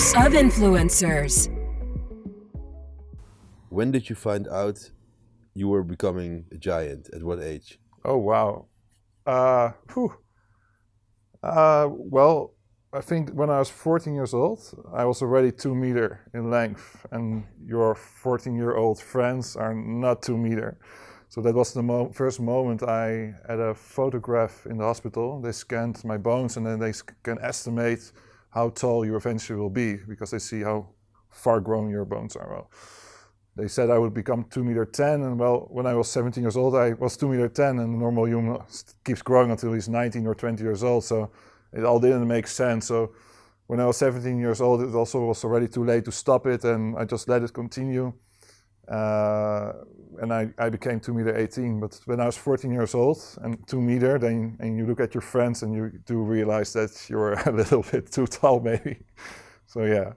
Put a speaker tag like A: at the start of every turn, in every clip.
A: Voice of Influencers.
B: When did you find out you were becoming a giant? At what age?
C: Oh, wow. Whew. Well, I think when I was 14 years old, I was already 2 meter in length, and your 14-year-old friends are not 2 meter. So that was the first moment I had a photograph in the hospital. They scanned my bones, and then they can estimate how tall you eventually will be, because they see how far grown your bones are. Well, they said I would become 2 meter 10, and well, when I was 17 years old, I was 2 meter 10, and the normal human keeps growing until he's 19 or 20 years old. So it all didn't make sense. So when I was 17 years old, it also was already too late to stop it, and I just let it continue. And I became 2 meter 18. But when I was 14 years old and 2 meter, and you look at your friends and you do realize that you're a little bit too tall, maybe. So yeah.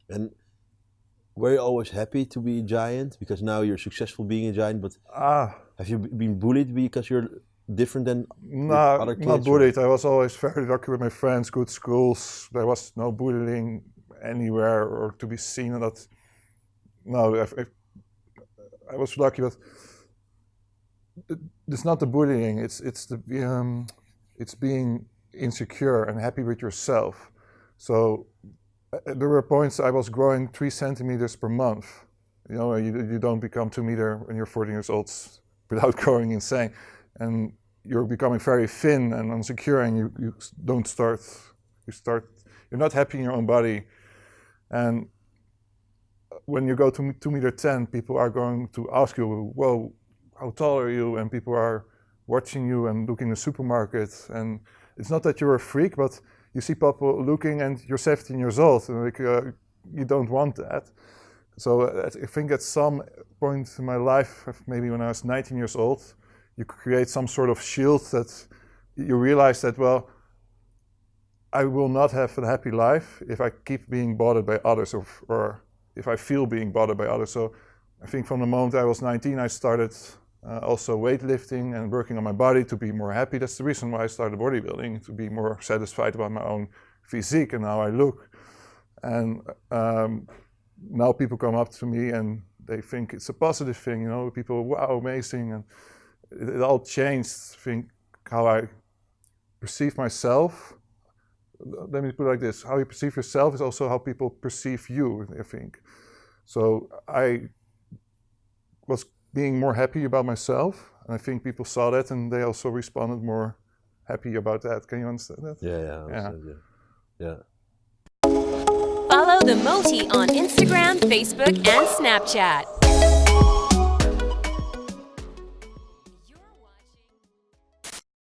B: And were you always happy to be a giant? Because now you're successful being a giant, but have you been bullied because you're different than other kids?
C: Not bullied. I was always very lucky with my friends, good schools. There was no bullying anywhere or to be seen. I was lucky, but it's not the bullying. It's being insecure and happy with yourself. So there were points I was growing 3 centimeters per month. You know, you don't become 2 meter when you're 14 years old without growing insane. And you're becoming very thin and insecure, and you're not happy in your own body. And when you go to 2 meter 10, people are going to ask you, whoa, how tall are you? And people are watching you and looking in the supermarket. And it's not that you're a freak, but you see people looking and you're 17 years old, and you don't want that. So I think at some point in my life, maybe when I was 19 years old, you create some sort of shield that you realize that, well, I will not have a happy life if I keep being bothered by others, or if I feel being bothered by others. So I think from the moment I was 19, I started also weightlifting and working on my body to be more happy. That's the reason why I started bodybuilding, to be more satisfied about my own physique and how I look. And now people come up to me and they think it's a positive thing, you know, people, wow, amazing. And it all changed, I think, how I perceive myself. Let me put it like this: how you perceive yourself is also how people perceive you, I think. So I was being more happy about myself, and I think people saw that and they also responded more happy about that. Can you understand that?
B: Yeah.
A: Follow the Moti on Instagram, Facebook, and Snapchat.